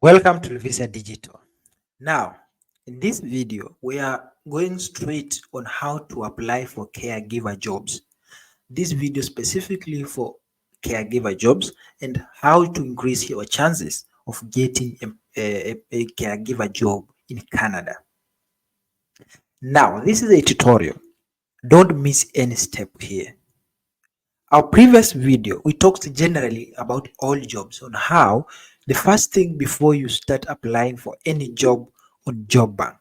Welcome to Visa Digital. Now, in this video, we are going straight on how to apply for caregiver jobs. This video specifically for caregiver jobs and how to increase your chances of getting a caregiver job in Canada. Now, this is a tutorial. Don't miss any step here. Our previous video, we talked generally about all jobs on how the first thing before you start applying for any job on Job Bank,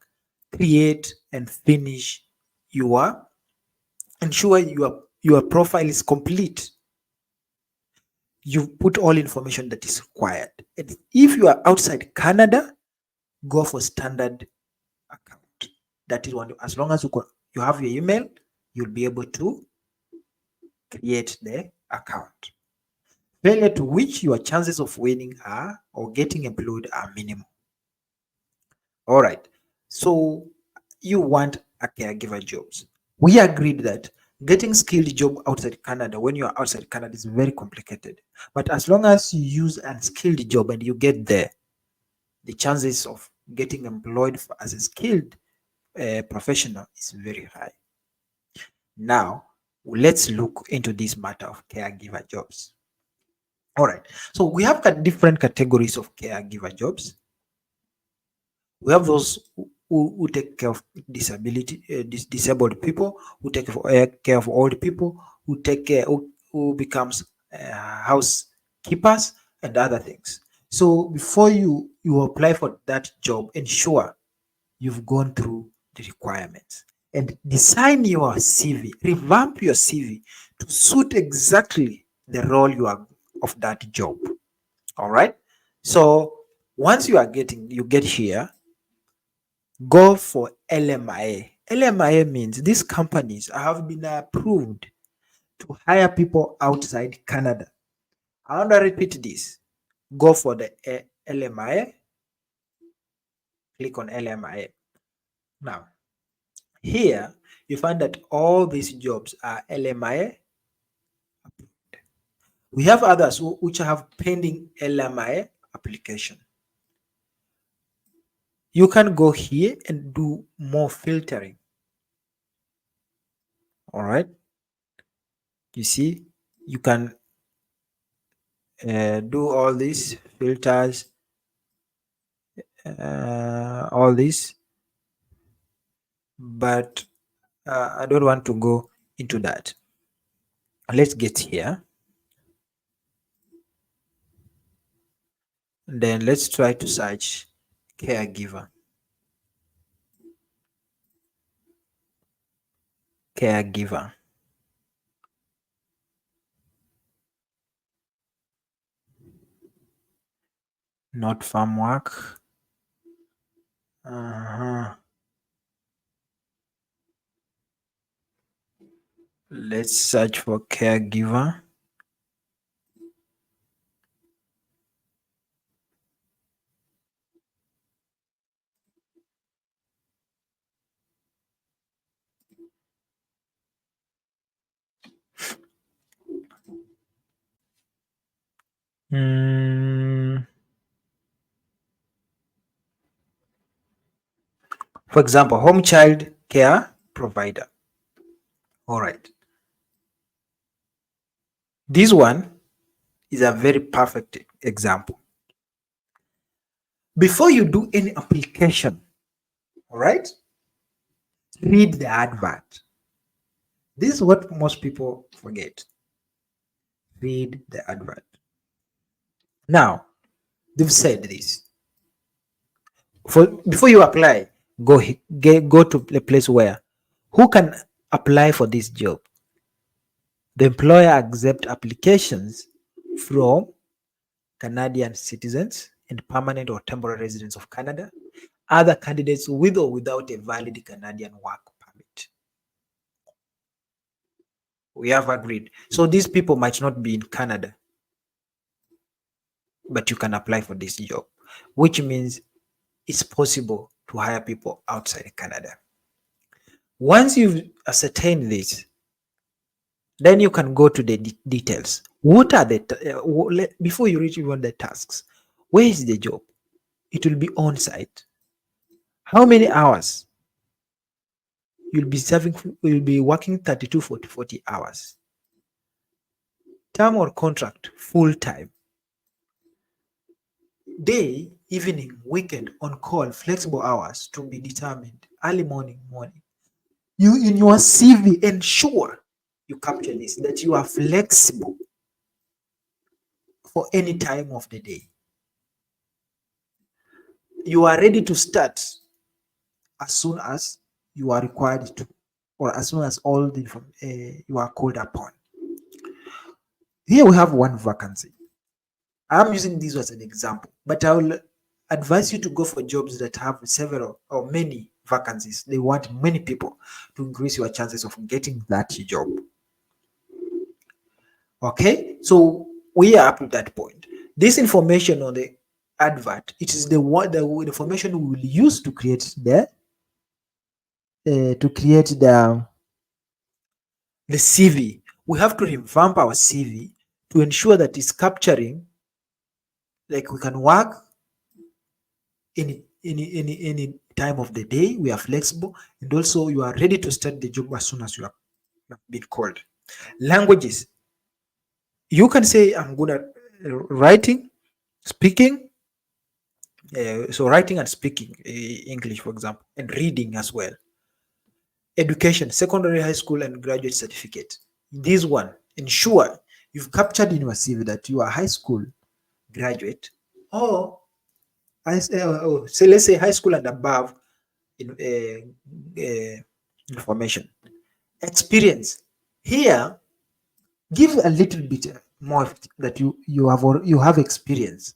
create and finish ensure your profile is complete. You put all information that is required. And if you are outside Canada, go for standard account. That is one. As long as you have your email, you'll be able to create the account. Failure to which your chances of winning are or getting employed are minimal. All right. So you want a caregiver jobs. We agreed that getting skilled job outside Canada when you are outside Canada is very complicated. But as long as you use a skilled job and you get there, the chances of getting employed as a skilled professional is very high. Now, let's look into this matter of caregiver jobs. All right. So we have different categories of caregiver jobs. We have those who take care of disabled people, who take care of old people, who becomes housekeepers and other things. So before you apply for that job, ensure you've gone through the requirements and design your CV, revamp your CV to suit exactly the role of that job. All right. So once you get here, go for LMIA. LMIA means these companies have been approved to hire people outside Canada. I want to repeat this. Go for the LMIA. Click on LMIA. Now, here you find that all these jobs are LMIA approved. We have others which have pending LMIA application. You can go here and do more filtering. All right. You see, you can do all these filters, all this, but I don't want to go into that. Let's get here. Then let's try to search caregiver. Caregiver. Not farm work. Let's search for caregiver. For example, home child care provider. All right. This one is a very perfect example. Before you do any application, all right, read the advert. This is what most people forget. Read the advert. Now, they've said this. Before you apply, go to the place where who can apply for this job. The employer accepts applications from Canadian citizens and permanent or temporary residents of Canada, other candidates with or without a valid Canadian work permit. We have agreed. So these people might not be in Canada, but you can apply for this job, which means it's possible to hire people outside Canada. Once you've ascertained this, then you can go to the details. What are before you reach even the tasks? Where is the job? it will be on site. How many hours? You'll be working 32, 40 hours. Term or contract, full time. Day, evening, weekend, on call, flexible hours to be determined. Early morning. You in your CV ensure you capture this, that you are flexible for any time of the day. You are ready to start as soon as you are required to, or as soon as all the you are called upon. Here we have one vacancy. I'm using this as an example, but I will advise you to go for jobs that have several or many vacancies. They want many people to increase your chances of getting that job. Okay, so we are up to that point. This information on the advert, it is the information we will use to create the CV. We have to revamp our CV to ensure that it's capturing, like we can work any time of the day. We are flexible, and also you are ready to start the job as soon as you have been called. Languages, you can say I'm good at writing, speaking. So writing and speaking English, for example, and reading as well. Education, secondary, high school, and graduate certificate. This one, ensure you've captured in your CV that you are high school graduate, or so let's say high school and above information. Experience, here give a little bit more that you have experience,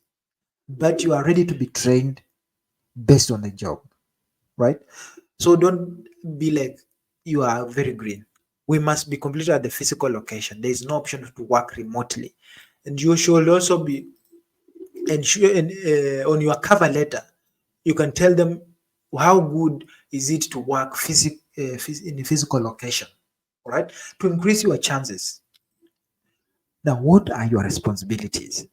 but you are ready to be trained based on the job, right? So don't be like you are very green. We must be completely at the physical location. There is no option to work remotely, and you should also be on your cover letter. You can tell them how good is it to work in a physical location, right? To increase your chances. Now, what are your responsibilities?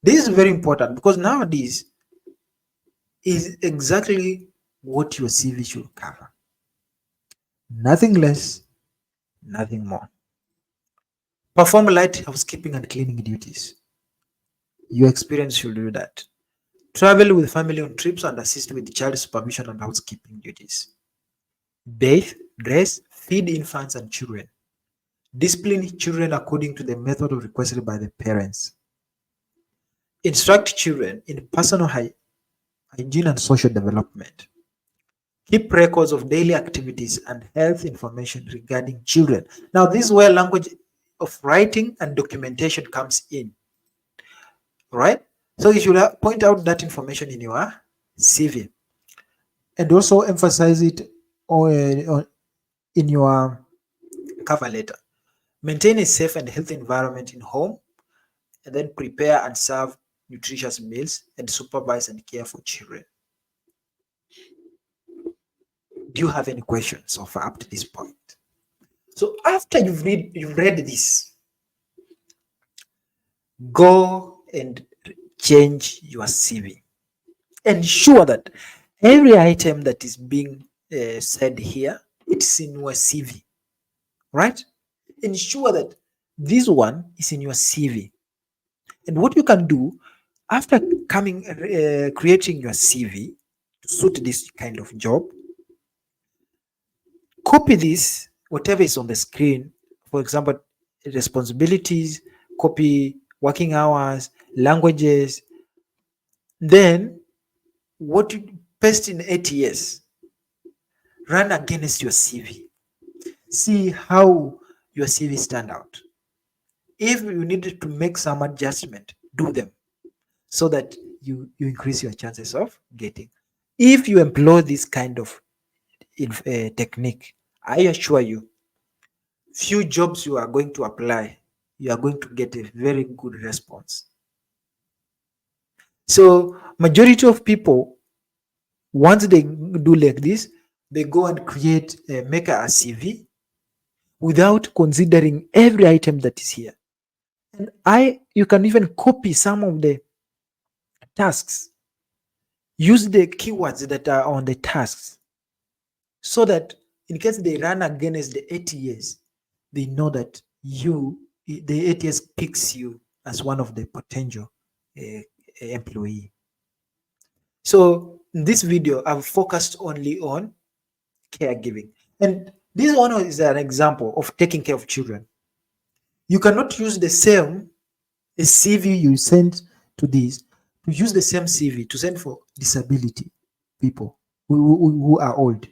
This is very important because nowadays is exactly what your CV should cover. Nothing less, nothing more. Perform light housekeeping and cleaning duties. Your experience should do that. Travel with family on trips and assist with child supervision and housekeeping duties. Bathe, dress, feed infants and children. Discipline children according to the method requested by the parents. Instruct children in personal hygiene and social development. Keep records of daily activities and health information regarding children. Now, this is where language of writing and documentation comes in, right? So you should point out that information in your CV, and also emphasize it in your cover letter. Maintain a safe and healthy environment in home, and then prepare and serve nutritious meals and supervise and care for children. Do you have any questions so far up to this point? So after you've read this, go and change your CV. Ensure that every item that is being said here, it's in your CV, right? Ensure that this one is in your CV. And what you can do after creating your CV to suit this kind of job, copy this, whatever is on the screen. For example, responsibilities, copy working hours, languages. Then what you paste in ATS, run against your CV. See how your CV stand out. If you need to make some adjustment, do them so that you increase your chances of getting. If you employ this kind of technique, I assure you, few jobs you are going to apply, you are going to get a very good response. So majority of people, once they do like this, they go and make a CV without considering every item that is here. And you can even copy some of the tasks Use the keywords that are on the tasks so that in case they run against the ATS, they know that the ATS picks you as one of the potential employee. So in this video, I've focused only on caregiving. And this one is an example of taking care of children. You cannot use the same CV you send to this to use the same CV to send for disability people who are old.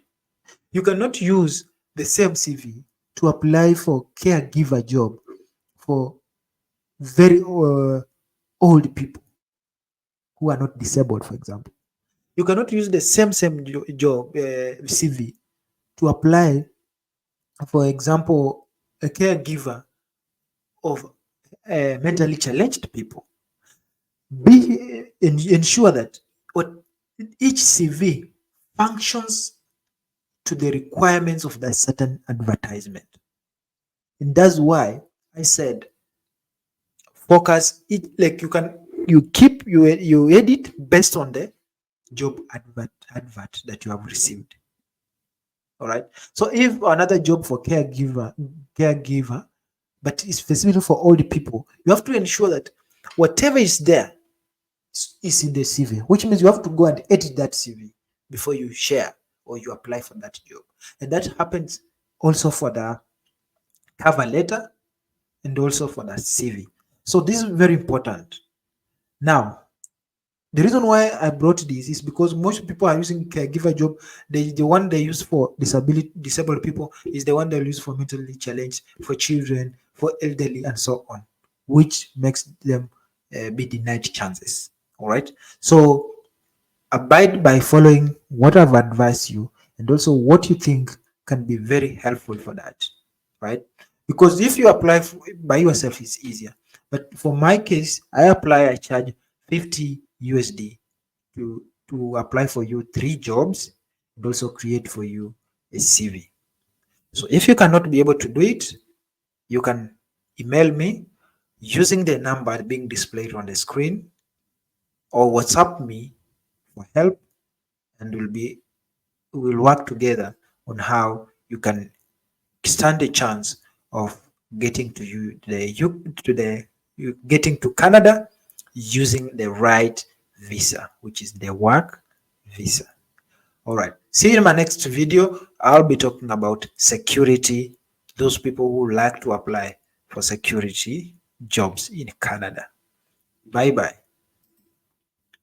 You cannot use the same CV to apply for caregiver job for very old people who are not disabled, for example. You cannot use the same job CV to apply, for example, a caregiver of mentally challenged people. Ensure that what each CV functions to the requirements of that certain advertisement. And that's why I said focus it, like you edit based on the job advert that you have received. All right. So if another job for caregiver, but it's specifically for old people, you have to ensure that whatever is there is in the CV, which means you have to go and edit that CV before you share or you apply for that job. And that happens also for the cover letter and also for the CV. So this is very important. Now, the reason why I brought this is because most people are using caregiver job. The one they use for disabled people is the one they use for mentally challenged, for children, for elderly, and so on, which makes them be denied chances. All right. So abide by following what I've advised you and also what you think can be very helpful for that. Right. Because if you apply by yourself, it's easier. But for my case, I charge 50 USD to apply for you 3 jobs and also create for you a CV. So if you cannot be able to do it, you can email me using the number being displayed on the screen or WhatsApp me for help, and we'll work together on how you can stand a chance of getting getting to Canada using the right visa, which is the work visa. All right. See you in my next video. I'll be talking about security, those people who like to apply for security jobs in Canada. Bye bye.